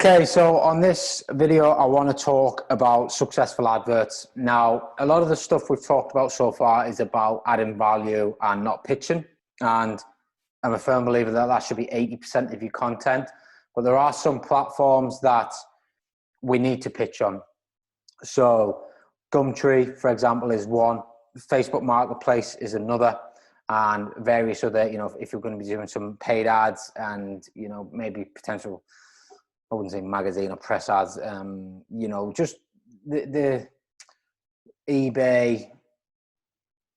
Okay, so on this video, I want to talk about successful adverts. Now, a lot of the stuff we've talked about so far is about adding value and not pitching. And I'm a firm believer that that should be 80% of your content. But there are some platforms that we need to pitch on. So Gumtree, for example, is one. Facebook Marketplace is another. And various other, if you're going to be doing some paid ads and, maybe potential, I wouldn't say magazine or press ads, just the eBay,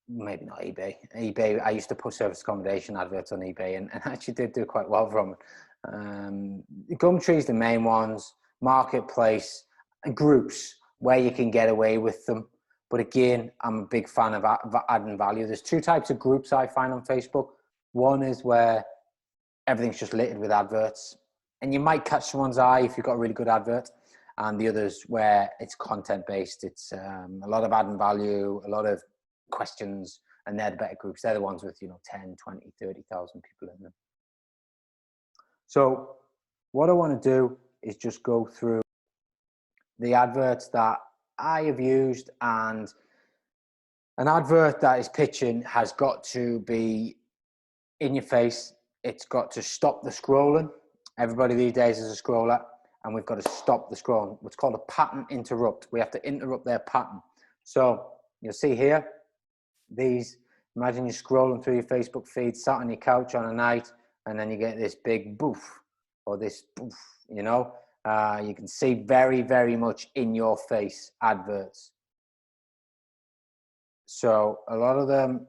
maybe not eBay. eBay, I used to put service accommodation adverts on eBay and actually did do quite well from it. Gumtree's the main ones, Marketplace, and groups where you can get away with them. But again, I'm a big fan of adding value. There's two types of groups I find on Facebook. One is where everything's just littered with adverts. And you might catch someone's eye if you've got a really good advert. And the others where it's content-based. It's a lot of adding value, a lot of questions, and they're the better groups. They're the ones with, 10, 20, 30,000 people in them. So what I want to do is just go through the adverts that I have used, and an advert that is pitching has got to be in your face. It's got to stop the scrolling. Everybody these days is a scroller, and we've got to stop the scrolling. What's called a pattern interrupt. We have to interrupt their pattern. So you'll see here, imagine you're scrolling through your Facebook feed, sat on your couch on a night, and then you get this big boof, or this boof, you can see very, very much in your face adverts. So a lot of them,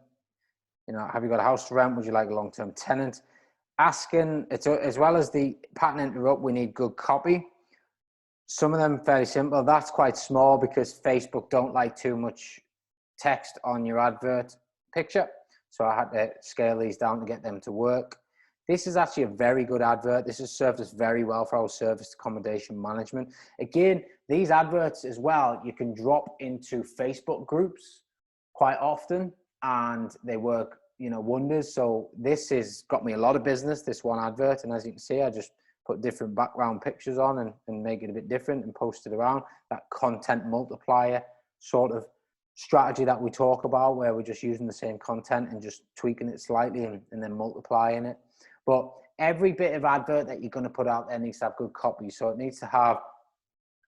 have you got a house to rent? Would you like a long-term tenant? Asking, as well as the pattern interrupt, we need good copy. Some of them fairly simple. That's quite small because Facebook don't like too much text on your advert picture. So I had to scale these down to get them to work. This is actually a very good advert. This has served us very well for our service accommodation management. Again, these adverts as well, you can drop into Facebook groups quite often and they work, wonders. So this has got me a lot of business, this one advert. And as you can see, I just put different background pictures on and make it a bit different and post it around. That content multiplier sort of strategy that we talk about, where we're just using the same content and just tweaking it slightly and then multiplying it. But every bit of advert that you're going to put out there needs to have good copy. So it needs to have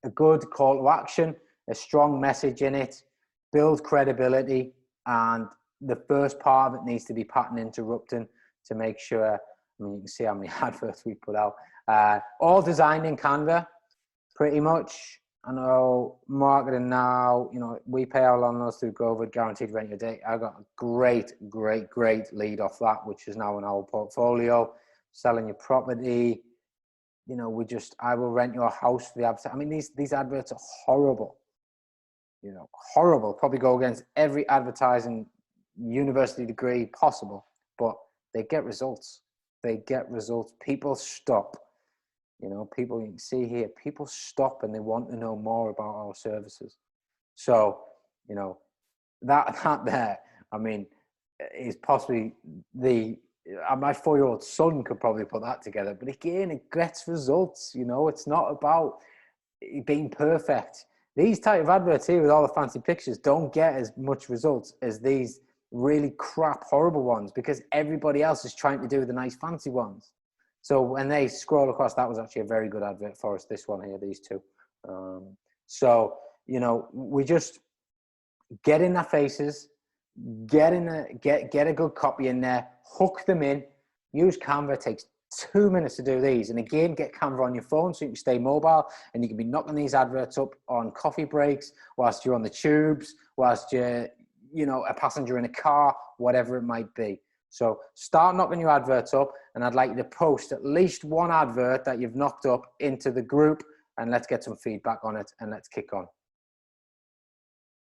a good call to action, a strong message in it, build credibility, and the first part of it needs to be pattern interrupting to make sure, you can see how many adverts we put out. All designed in Canva, pretty much. I know marketing now, we pay our landlords through Grover, guaranteed rent your day. I got a great lead off that, which is now in our portfolio. Selling your property, I will rent your house for the advert. I mean, these adverts are horrible, horrible. Probably go against every advertising university degree possible, but they get results. People stop. People, you can see here, people stop and they want to know more about our services. So, that there, is possibly my 4-year-old son could probably put that together. But again, it gets results. It's not about being perfect. These type of adverts here with all the fancy pictures don't get as much results as these really crap, horrible ones, because everybody else is trying to do the nice fancy ones. So when they scroll across, that was actually a very good advert for us, this one here, these two. We just get in their faces, get a good copy in there, hook them in, use Canva. It takes 2 minutes to do these. And again, get Canva on your phone so you can stay mobile and you can be knocking these adverts up on coffee breaks, whilst you're on the tubes, whilst you're, a passenger in a car, whatever it might be. So start knocking your adverts up, and I'd like you to post at least one advert that you've knocked up into the group, and let's get some feedback on it and let's kick on.